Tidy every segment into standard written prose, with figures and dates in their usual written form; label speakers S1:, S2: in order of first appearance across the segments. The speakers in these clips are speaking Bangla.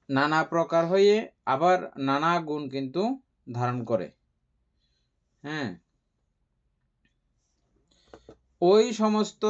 S1: নানা প্রকার হয়ে আবার নানা গুণ কিন্তু ধারণ করে। হ্যাঁ, ওই সমস্ত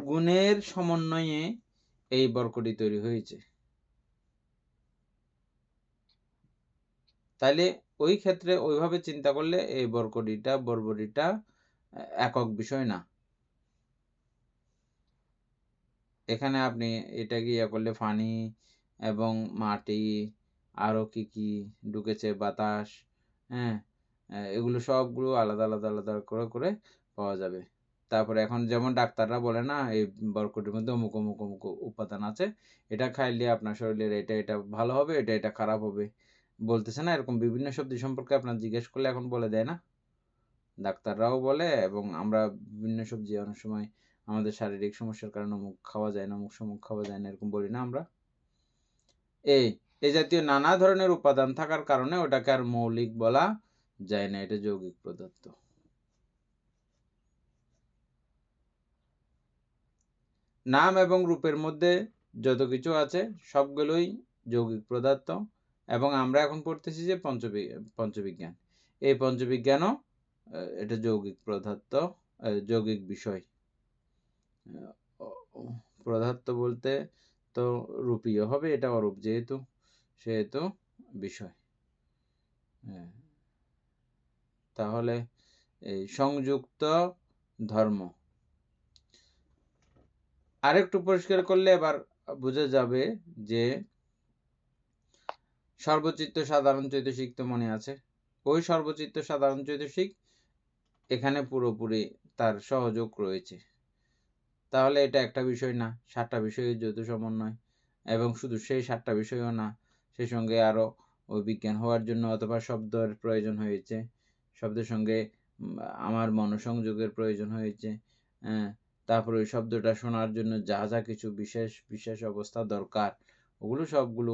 S1: গুণের সমন্বয়ে এই বর্গটি তৈরি হয়েছে। তাইলে ওই ক্ষেত্রে ওইভাবে চিন্তা করলে এই বর্বরিটা একক বিষয় না। এখানে আপনি এটাকে ইয়া করলে পানি এবং মাটি আরো কি ঢুকেছে, বাতাস, হ্যাঁ, এগুলো সবগুলো আলাদা আলাদা আলাদা করে পাওয়া যাবে। তারপরে এখন যেমন ডাক্তাররা বলে না, এই বরকটির মধ্যে অমুক অমুক অমুক উপাদান আছে, এটা খাইলে আপনার শরীরের এটা ভালো হবে, এটা খারাপ হবে, বলতেছে না? এরকম বিভিন্ন সবজি সম্পর্কে আপনার জিজ্ঞেস করলে এখন বলে দেয় না? ডাক্তাররাও বলে, এবং আমরা বিভিন্ন সবজি অনেক সময় আমাদের শারীরিক সমস্যার কারণে অমুক খাওয়া যায় না, অমুক সমুক খাওয়া যায় না, এরকম বলি না আমরা? এই জাতীয় নানা ধরনের উপাদান থাকার কারণে ওটাকে আর মৌলিক বলা যায় না, এটা যৌগিক পদার্থ। নাম এবং রূপের মধ্যে যত কিছু আছে সবগুলোই যৌগিক পদার্থ, এবং আমরা এখন পড়তেছি যে পঞ্চবিজ্ঞান। এই পঞ্চবিজ্ঞানও এটা যৌগিক পদার্থ, যৌগিক বিষয়। পদার্থ বলতে তো রূপীয় হবে, এটা অরূপ সেহেতু বিষয়। তাহলে এই সংযুক্ত ধর্ম আরেকটু পরিষ্কার করলে এবার বোঝা যাবে যে সর্বচিত্ত সাধারণ চৈতসিক তো মনে আছে, ওই সর্বচিত্ত সাধারণ চৈতসিক এখানে পুরোপুরি তার সহযোগ রয়েছে। তাহলে এটা একটা বিষয় না, 7টা বিষয়ের যৌথ সমন্বয়, এবং শুধু সেই 7টা বিষয়ও না, সেই সঙ্গে আরো ওই বিজ্ঞান হওয়ার জন্য অথবা শব্দের প্রয়োজন হয়েছে, শব্দের সঙ্গে আমার মনোসংযোগের প্রয়োজন হয়েছে। তারপরে ওই শব্দটা শোনার জন্য যা যা কিছু বিশেষ অবস্থা দরকার, ওগুলো সবগুলো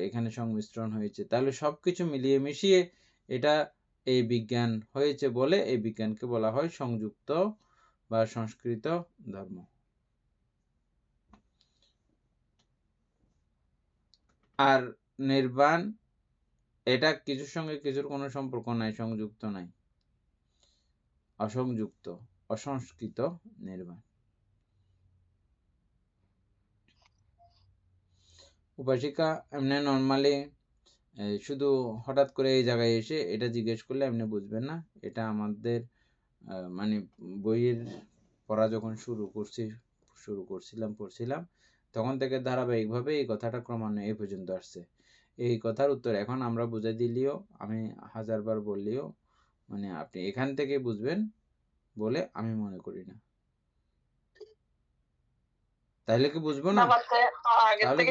S1: এখানে সংমিশ্রণ হয়েছে। তাহলে সবকিছু মিলিয়ে মিশিয়ে এটা এই বিজ্ঞান হয়েছে বলে এই বিজ্ঞানকে বলা হয় সংযুক্ত বা সংস্কৃত ধর্ম। আর নির্বাণ, এটা কিছুর সঙ্গে কিছুর কোনো সম্পর্ক নাই, সংযুক্ত নাই, অসংযুক্ত, অসংস্কৃত নির্বাণ। উপাসিকা এমনি নর্মালি শুধু হঠাৎ করে এই জায়গায় এসে এটা জিজ্ঞেস করলে এমনি বুঝবেন না। এটা আমাদের মানে বইয়ের পড়া যখন পড়ছিলাম তখন থেকে ধারাবাহিকভাবে এই কথাটা ক্রমান্বয়ে এই পর্যন্ত আসছে। এই কথার উত্তর এখন আমরা বুঝাই দিলেও, আমি 1000বার বললেও মানে আপনি এখান থেকে বুঝবেন বলে আমি মনে করি না। তাহলে কি বুঝবো না? তাহলে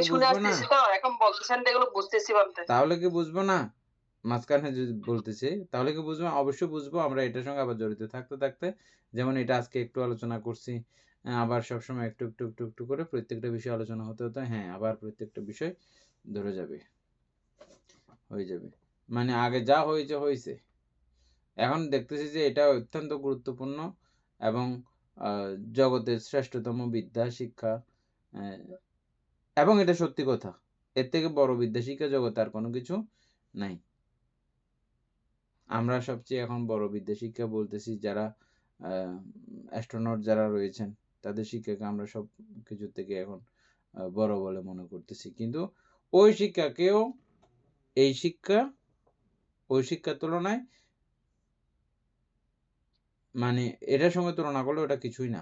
S1: কি বুঝবো না? মাঝখানে যদি বলতেছি তাহলে কি বুঝবো? অবশ্যই বুঝবো। আমরা এটার সঙ্গে আবার জড়িত থাকতে যেমন এটা আজকে একটু আলোচনা করছি, আবার সবসময় একটু করে প্রত্যেকটা বিষয় আলোচনা হতে হ্যাঁ, আবার প্রত্যেকটা বিষয় ধরে যাবে, হয়ে যাবে। মানে আগে যা হয়েছে, এখন দেখতেছি যে এটা অত্যন্ত গুরুত্বপূর্ণ এবং জগতের শ্রেষ্ঠতম বিদ্যা শিক্ষা, এবং এটা সত্যি কথা, এর থেকে বড় বিদ্যা শিক্ষা জগতে আর কোনো কিছু নাই। আমরা সবচেয়ে এখন বড় বিদ্যা শিক্ষা বলতেছি যারা অ্যাস্ট্রোনট যারা রয়েছেন তাদের শিক্ষাকে আমরা সব কিছুর থেকে এখন বড় বলে মনে করতেছি, কিন্তু ওই শিক্ষাকেও ওই শিক্ষার তুলনায় মানে এটার সঙ্গে তুলনা করলে ওটা কিছুই না।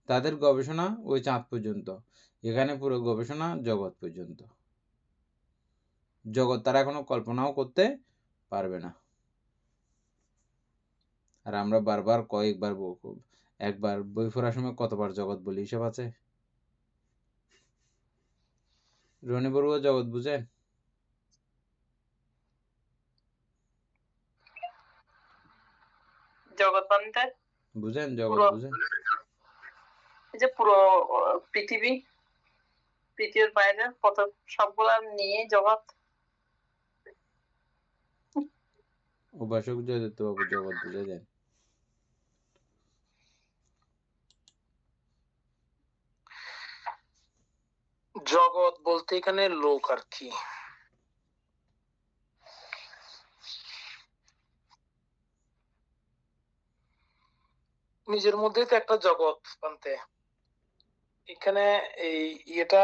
S1: তাদের গবেষণা ওই চাঁদ পর্যন্ত, এখানে পুরো গবেষণা জগৎ পর্যন্ত। জগৎ তারা এখনো কল্পনাও করতে পারবে না। আর আমরা বারবার একবার বই পড়ার সময় কতবার জগৎ বলি, হিসাব আছে? রনি বড়ুয়া জগৎ বুঝেন?
S2: জগৎ বলতে
S1: বুঝেন? জগৎ বুঝেন?
S2: এই যে পুরো পৃথিবীর বাইরে কত সবগুলা নিয়ে জগৎ।
S1: উপাসক জয়দত্তবাবু জগৎ বুঝে দেন।
S3: জগৎ বলতে এখানে লোক আর কি। নিজের মধ্যে তো একটা জগৎ বানতে, এখানে এই এটা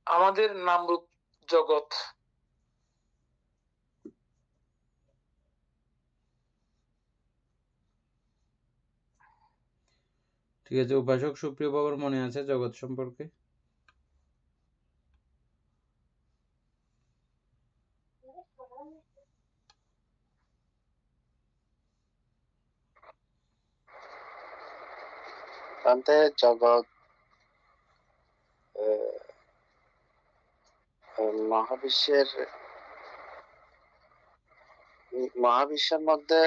S3: আমাদের নামরূপ জগৎ।
S1: ঠিক আছে, উপাসক সুপ্রিয় বাবুর মনে আছে জগৎ সম্পর্কে?
S4: বানতে জগৎ মহাবিশ্বের মধ্যে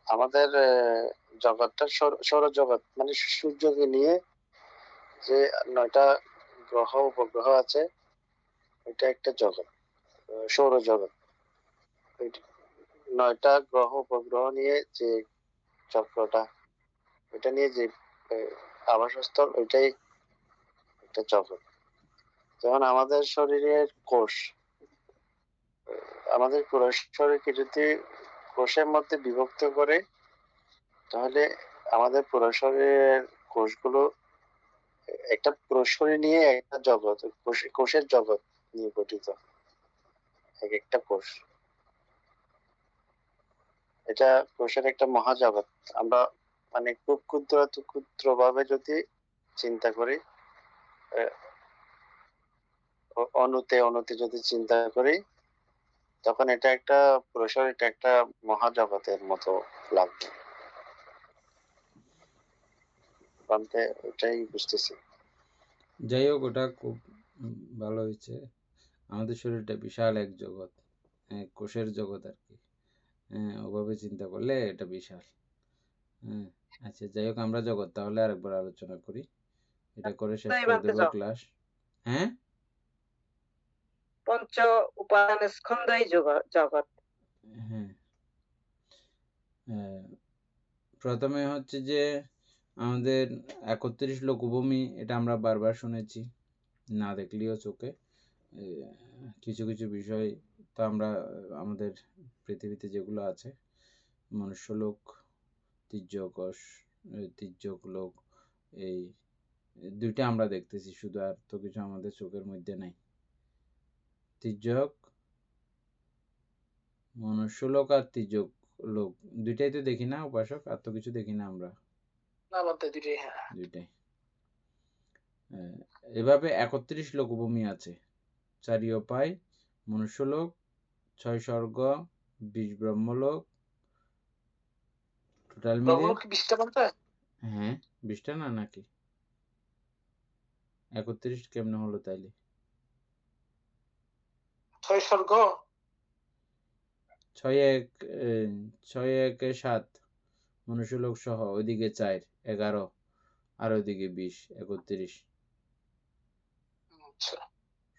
S4: আমাদের জগৎটা সৌরজগৎ, মানে সূর্যকে নিয়ে যে 9টা গ্রহ উপগ্রহ আছে, এটা একটা জগৎ, সৌরজগৎ। 9টা গ্রহ উপগ্রহ নিয়ে যে চক্রটা, এটা নিয়ে যে আবাসস্থল, ওইটাই একটা জগৎ। যেমন আমাদের শরীরের কোষ, আমাদের পুরো শরীরকে যদি কোষের মধ্যে বিভক্ত করে, তাহলে আমাদের পুরো শরীরের কোষগুলো একটা পুরো শরীর নিয়ে একটা জগৎ, কোষের জগৎ নিয়ে গঠিত এক একটা কোষ। এটা কোষের একটা মহাজগৎ। আমরা মানে খুব ক্ষুদ্র ভাবে যদি চিন্তা করি, অণুতে যদি চিন্তা করি, তখন এটা একটা পুরো শরীরটা একটা মহাজগতের মতো লাগবে। ওটাই বুঝতেছি।
S1: যাই হোক, ওটা খুব ভালো হয়েছে। আমাদের শরীরটা বিশাল এক জগৎ, কোষের জগৎ আর কি। ওভাবে চিন্তা করলে এটা বিশাল। আচ্ছা, যাই হোক, আমরা জগৎ তাহলে আরেকবার আলোচনা করি, এটা করে শেষ করে দেবো ক্লাস। হ্যাঁ,
S5: পঞ্চ উপাদান স্কন্ধই জগৎ।
S1: হ্যাঁ, প্রথমে হচ্ছে যে আমাদের 31 লোকভূমি, এটা আমরা বারবার শুনেছি, না দেখলেও চোখে। কিছু কিছু বিষয় তো আমরা আমাদের পৃথিবীতে যেগুলো আছে, মনুষ্যলোক, তির্যক লোক, এই দুইটা আমরা দেখতেছি শুধু, আর তো কিছু আমাদের চোখের মধ্যে নাই। তির্যক মনুষ্যলোক আর তির্যক লোক দুইটাই তো দেখি না উপাসক, আর তো কিছু দেখি না আমরা, দুইটাই। এভাবে 31 লোকভূমি আছে, 4 উপায়, মনুষ্যলোক, 6 স্বর্গ, 20 ব্রহ্মলোক, টোটাল মিলে। হ্যাঁ, 20টা না নাকি? 31 কেমনে হলো তাইলে?
S3: 6 স্বর্গ,
S1: 6 1 7 মনুষ্যলোক সহ, ওইদিকে 4 11, আর ওইদিকে 20 31।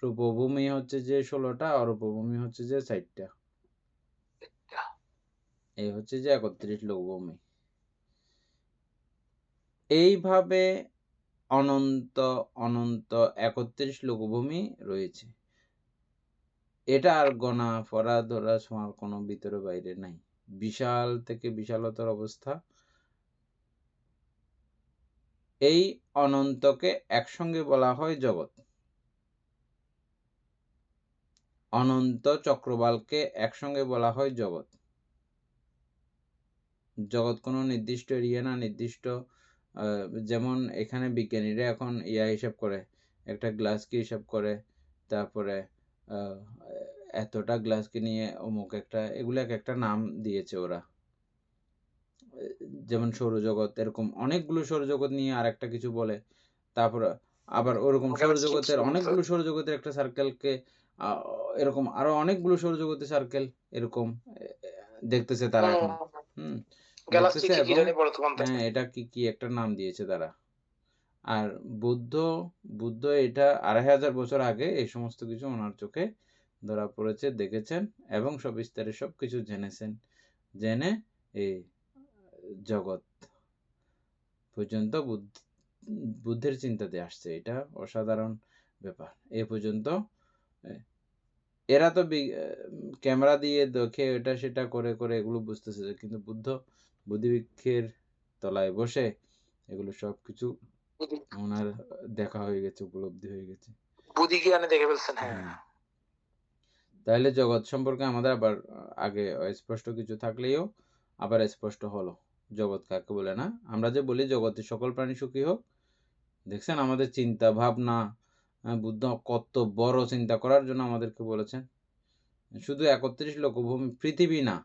S1: রূপভূমি হচ্ছে যে 16টা, আর উপভূমি হচ্ছে যে 4টা। এই হচ্ছে যে 31 লোকভূমি। এইভাবে অনন্ত অনন্ত 31 লোকভূমি রয়েছে। এটা আর গণা ফরা ধরা ছোঁয়ার কোনো ভিতরে বাইরে নাই, বিশাল থেকে বিশালতর অবস্থা। এই অনন্তকে একসঙ্গে বলা হয় জগৎ। অনন্ত চক্রবালকে একসঙ্গে বলা হয় জগৎ। জগৎ কোনো নির্দিষ্ট এরিয়া না, নির্দিষ্ট, যেমন এখানে বিজ্ঞানীরা এখন হিসাব করে, একটা গ্লাসকে হিসাব করে, তারপরে এতটা গ্লাসকে নিয়ে অমুক একটা, এগুলো একটা নাম দিয়েছে ওরা। যেমন সৌরজগৎ, এরকম অনেকগুলো সৌরজগৎ নিয়ে আর একটা কিছু বলে। তারপর আবার ওরকম সৌরজগতের অনেকগুলো সৌরজগতের একটা সার্কেলকে এরকম আরো অনেকগুলো সৌরজগতের সার্কেল এরকম দেখতেছে তারা এখন। দেখতেছে, এবং হ্যাঁ, এটা কি একটা নাম দিয়েছে তারা। আর বুদ্ধ বুদ্ধ এটা 2500 বছর আগে এই সমস্ত কিছু ওনার চোখে ধরা পড়েছে, দেখেছেন এবং সবিস্তারে সবকিছু জেনেছেন, জেনে এই জগৎ পর্যন্ত বুদ্ধের চিন্তাতে আসছে। এটা অসাধারণ ব্যাপার। এ পর্যন্ত এরা তো ক্যামেরা দিয়ে দেখে এটা সেটা করে করে এগুলো বুঝতেছে, কিন্তু বুদ্ধ বুদ্ধিবৃক্ষের তলায় বসে এগুলো সবকিছু ওনার দেখা হয়ে গেছে, উপলব্ধি হয়ে গেছে,
S3: বুদ্ধি জ্ঞানে দেখে ফেলছেন। হ্যাঁ,
S1: তাহলে জগৎ সম্পর্কে আমাদের আবার আগে স্পষ্ট কিছু থাকলেও আবার স্পষ্ট হলো জগৎ কাকে বলে। না, আমরা যে বলি জগতের সকল প্রাণী সুখী হোক, দেখছেন আমাদের চিন্তা ভাবনা, বুদ্ধ কত বড় চিন্তা করার জন্য আমাদেরকে বলেছেন। শুধু 31 লোকভূমি, পৃথিবী না,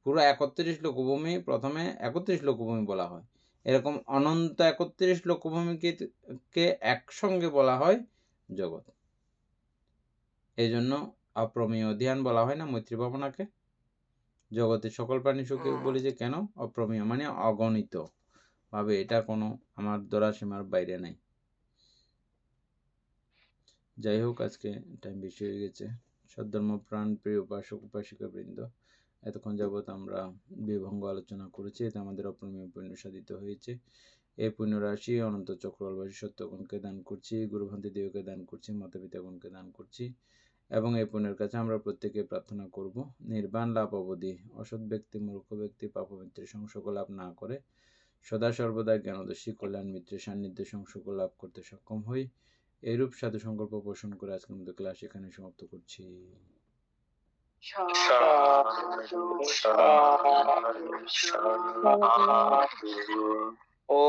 S1: পুরো 31 লোকভূমি, প্রথমে 31 লোকভূমি বলা হয়, এরকম অনন্ত 31 লোকভূমিকে একসঙ্গে বলা হয় জগৎ। এই জন্য অপ্রমেয় ধ্যান বলা হয় না মৈত্রী ভাবনাকে। জগতের সকল প্রাণী সুখী বলি যে কেন? অপ্রমেয় মানে অগণিত ভাবে, এটা কোনো আমার দ্বারা সীমার বাইরে নাই। যাই হোক, আজকে টাইম বেশি হয়ে গেছে। সদ্ধর্ম প্রাণ প্রিয় উপাসক উপাসিকা বৃন্দ, এতক্ষণ যাবৎ আমরা বিভঙ্গ আলোচনা করেছি, এতে আমাদের অপ্রমেয় পুণ্য সাধিত হয়েছে। এই পুণ্য রাশি অনন্ত চক্রবাসী সত্যগণকে দান করছি, গুরুভান্তি দেবকে দান করছি, মাতা পিতাগণকে দান করছি, এবং এই পুণ্যের কাছে আমরা প্রত্যেকে প্রার্থনা করব নির্বাণ লাভ অবধি অসৎ ব্যক্তি, মূর্খ ব্যক্তি, পাপমিত্রের সংসর্গ লাভ না করে সদা সর্বদা জ্ঞানদর্শী কল্যাণ মিত্রের সান্নিধ্যে সংসর্গ লাভ করতে সক্ষম হই। এইরূপ সাধু সংকল্প পোষণ করে আজকের মতো ক্লাস এখানে সমাপ্ত করছি।
S3: সাধু সাধু সাধু।
S5: ও